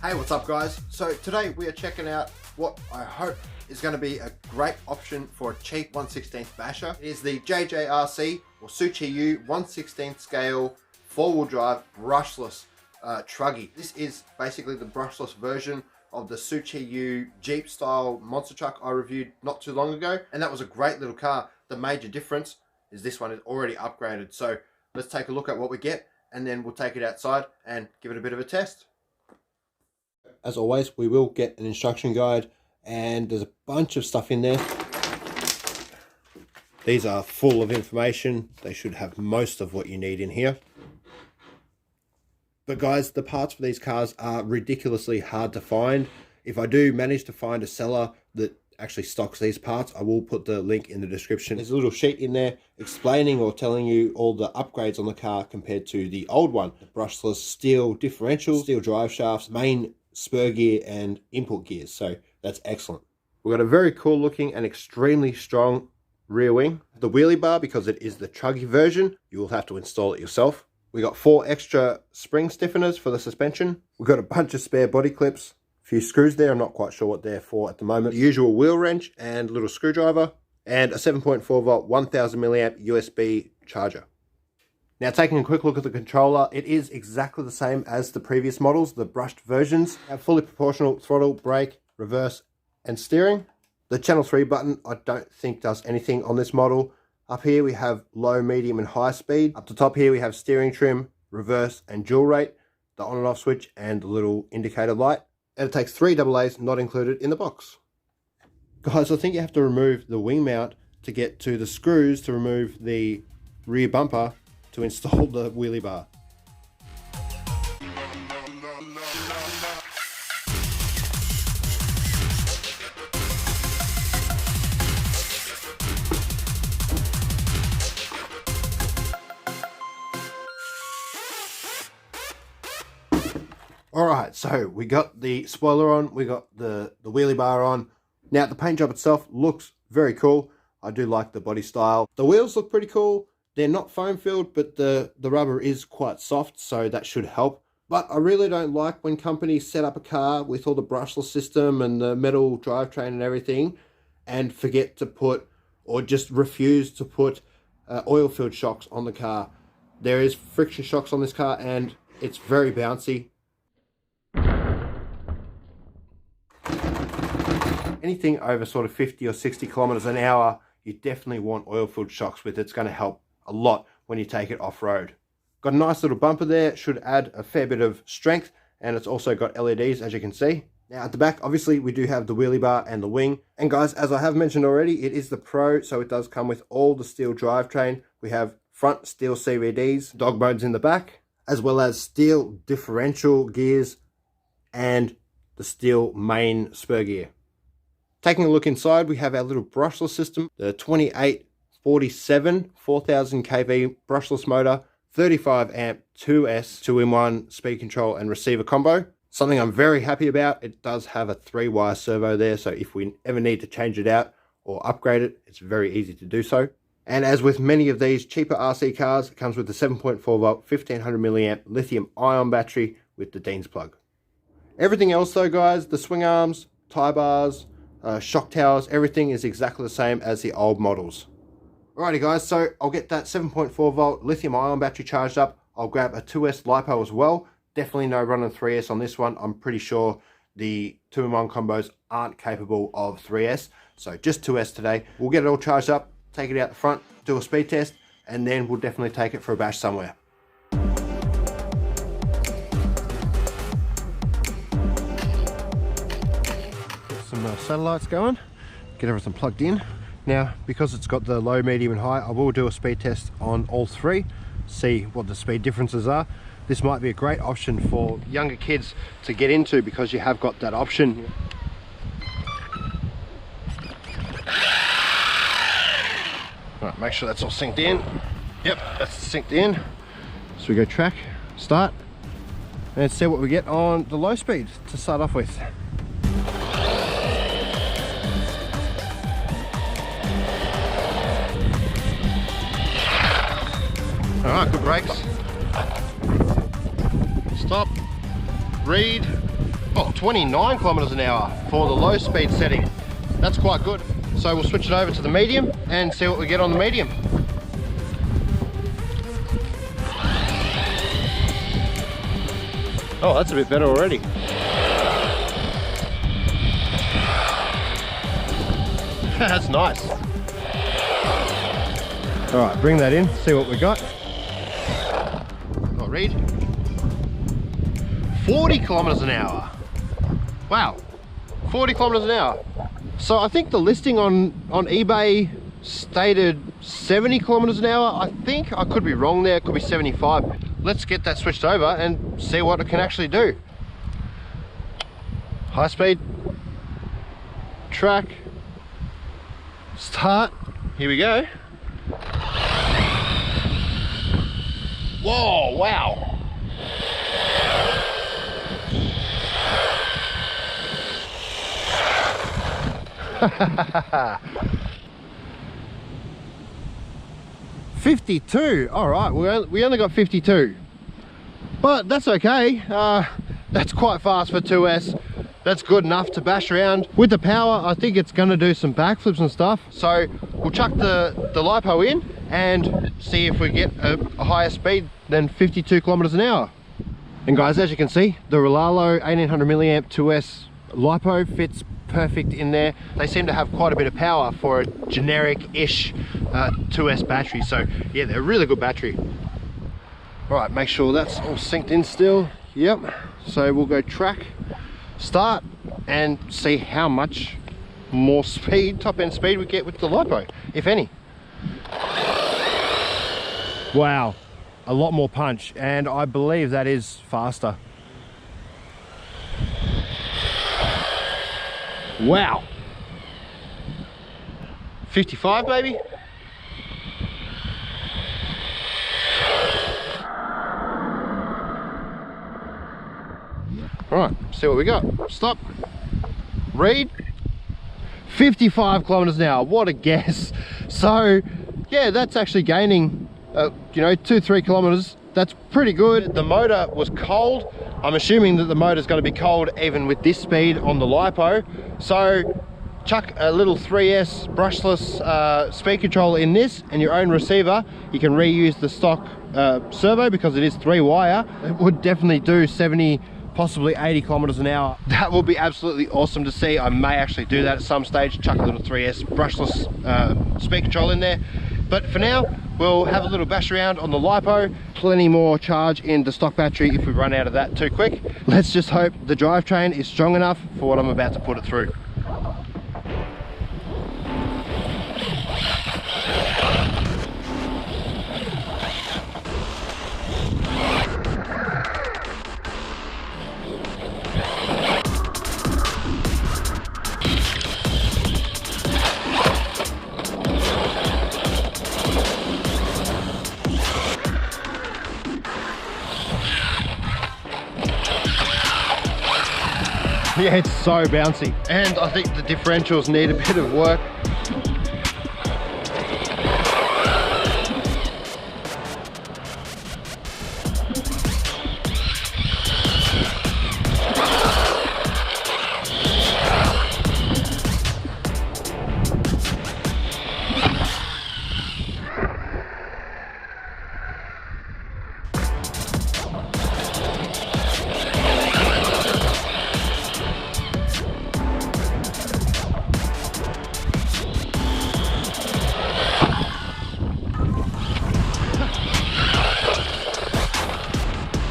Hey, what's up guys? So today we are checking out what I hope is going to be a great option for a cheap 1/16 basher. It is the JJRC or Q117 1/16 scale 4-wheel drive brushless truggy. This is basically the brushless version of the Q117 Jeep style monster truck I reviewed not too long ago, and that was a great little car. The major difference is this one is already upgraded. So let's take a look at what we get and then we'll take it outside and give it a bit of a test. As always, we will get an instruction guide, and there's a bunch of stuff in there. These are full of information. They should have most of what you need in here. But guys, the parts for these cars are ridiculously hard to find. If I do manage to find a seller that actually stocks these parts, I will put the link in the description. There's a little sheet in there explaining or telling you all the upgrades on the car compared to the old one. Brushless steel differential, steel drive shafts, main spur gear and input gears, so that's excellent. We've got a very cool looking and extremely strong rear wing. The wheelie bar, because it is the truggy version, you will have to install it yourself. We got 4 extra spring stiffeners for the suspension. We've got a bunch of spare body clips, a few screws there, I'm not quite sure what they're for at the moment. The usual wheel wrench and little screwdriver, and a 7.4 volt 1000 milliamp USB charger. Now, taking a quick look at the controller, it is exactly the same as the previous models, the brushed versions. Have fully proportional throttle, brake, reverse, and steering. The channel 3 button, I don't think does anything on this model. Up here we have low, medium, and high speed. Up the top here we have steering trim, reverse, and dual rate, the on and off switch, and the little indicator light. And it takes 3 AA's not included in the box. Guys, I think you have to remove the wing mount to get to the screws to remove the rear bumper to install the wheelie bar. Alright, so we got the spoiler on, we got the wheelie bar on. Now the paint job itself looks very cool. I do like the body style. The wheels look pretty cool. They're not foam filled, but the rubber is quite soft, so that should help. But I really don't like when companies set up a car with all the brushless system and the metal drivetrain and everything and forget to put, or just refuse to put oil filled shocks on the car. There is friction shocks on this car and it's very bouncy. Anything over sort of 50 or 60 kilometers an hour, you definitely want oil filled shocks with it. It's going to help a lot when you take it off-road. Got a nice little bumper there, should add a fair bit of strength, and it's also got LEDs, as you can see. Now at the back, obviously we do have the wheelie bar and the wing. And guys, as I have mentioned already, it is the Pro, so it does come with all the steel drivetrain. We have front steel CVDs, dog bones in the back, as well as steel differential gears and the steel main spur gear. Taking a look inside, we have our little brushless system, the 2847 4000 kV brushless motor, 35 amp 2S 2-in-1 speed control and receiver combo. Something I'm very happy about, it does have a 3-wire servo there, so if we ever need to change it out or upgrade it, it's very easy to do so. And as with many of these cheaper RC cars, it comes with the 7.4 volt 1500 milliamp lithium ion battery with the Dean's plug. Everything else though guys, the swing arms, tie bars, shock towers, everything is exactly the same as the old models. Alrighty guys, so I'll get that 7.4 volt lithium ion battery charged up. I'll grab a 2S LiPo as well. Definitely no running 3S on this one. I'm pretty sure the 2-in-1 combos aren't capable of 3S. So just 2S today. We'll get it all charged up, take it out the front, do a speed test, and then we'll definitely take it for a bash somewhere. Some satellites going, get everything plugged in. Now, because it's got the low, medium and high, I will do a speed test on all 3, see what the speed differences are. This might be a great option for younger kids to get into because you have got that option. All right, make sure that's all synced in. Yep, that's synced in. So we go track, start, and see what we get on the low speed to start off with. All right, good brakes. Stop, read, Oh, 29 kilometers an hour for the low speed setting. That's quite good. So we'll switch it over to the medium and see what we get on the medium. Oh, that's a bit better already. That's nice. All right, bring that in, see what we got. I'll read. 40 kilometers an hour. Wow, 40 kilometers an hour. So I think the listing on eBay stated 70 kilometers an hour. I think I could be wrong there, it could be 75. Let's get that switched over and see what it can actually do. High speed, track, start, here we go. Whoa, wow. 52. All right, we only got 52, but that's okay. That's quite fast for 2S. That's good enough to bash around. With the power, I think it's gonna do some backflips and stuff. So we'll chuck the LiPo in and see if we get a higher speed than 52 kilometers an hour. And guys, as you can see, the Rolalo 1800 milliamp 2S LiPo fits perfect in there. They seem to have quite a bit of power for a generic-ish 2S battery. So yeah, they're a really good battery. All right, make sure that's all synced in still. Yep. So we'll go track, start, and see how much more speed, top end speed, we get with the LiPo, if any. Wow, a lot more punch, and I believe that is faster. Wow. 55 maybe? All right, see what we got. Stop. Read. 55 kilometers an hour. What a guess. So yeah, that's actually gaining you know, 2-3 kilometers. That's pretty good. The motor was cold. I'm assuming that the motor is going to be cold even with this speed on the LiPo. So chuck a little 3S brushless speed controller in this and your own receiver. You can reuse the stock servo because it is 3-wire. It would definitely do 70, possibly 80 kilometers an hour. That will be absolutely awesome to see. I may actually do that at some stage, chuck a little 3S brushless speed control in there. But for now, we'll have a little bash around on the LiPo. Plenty more charge in the stock battery if we run out of that too quick. Let's just hope the drivetrain is strong enough for what I'm about to put it through. Yeah, it's so bouncy, and I think the differentials need a bit of work.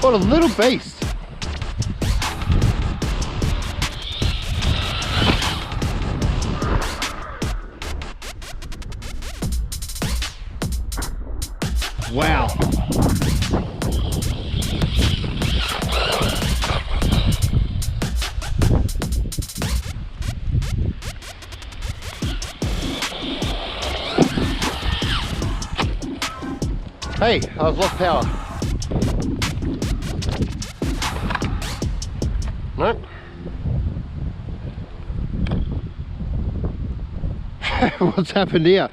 What a little beast. Wow. Hey, I've lost power. Nope. What's happened here?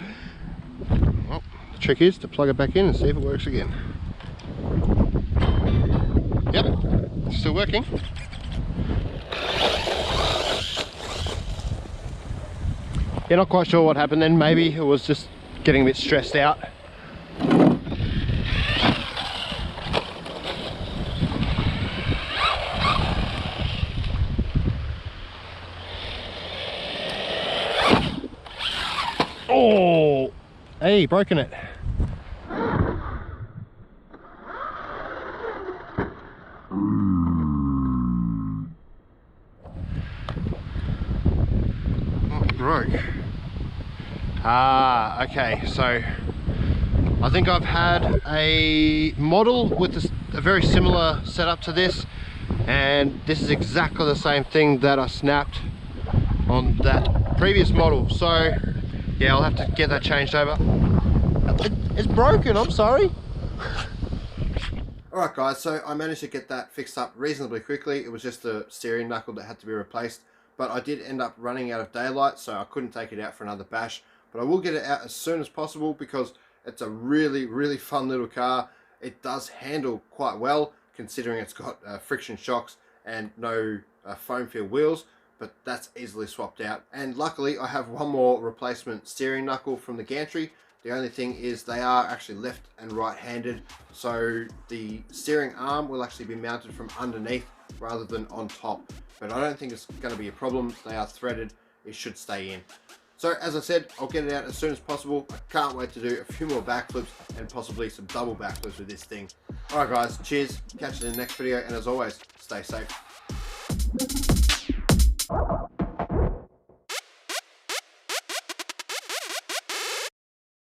Well, the trick is to plug it back in and see if it works again. Yep, still working. Yeah, not quite sure what happened then. Maybe it was just getting a bit stressed out. Oh, hey, broken it. Broke. Ah, okay, so I think I've had a model with a very similar setup to this, and this is exactly the same thing that I snapped on that previous model. So yeah, I'll have to get that changed over. It's broken, I'm sorry. Alright guys, so I managed to get that fixed up reasonably quickly. It was just the steering knuckle that had to be replaced. But I did end up running out of daylight, so I couldn't take it out for another bash. But I will get it out as soon as possible because it's a really, really fun little car. It does handle quite well, considering it's got friction shocks and no foam feel wheels. But that's easily swapped out. And luckily, I have one more replacement steering knuckle from the Gantry. The only thing is they are actually left and right-handed, so the steering arm will actually be mounted from underneath rather than on top. But I don't think it's going to be a problem. They are threaded. It should stay in. So as I said, I'll get it out as soon as possible. I can't wait to do a few more backflips and possibly some double backflips with this thing. Alright guys, cheers. Catch you in the next video, and as always, stay safe.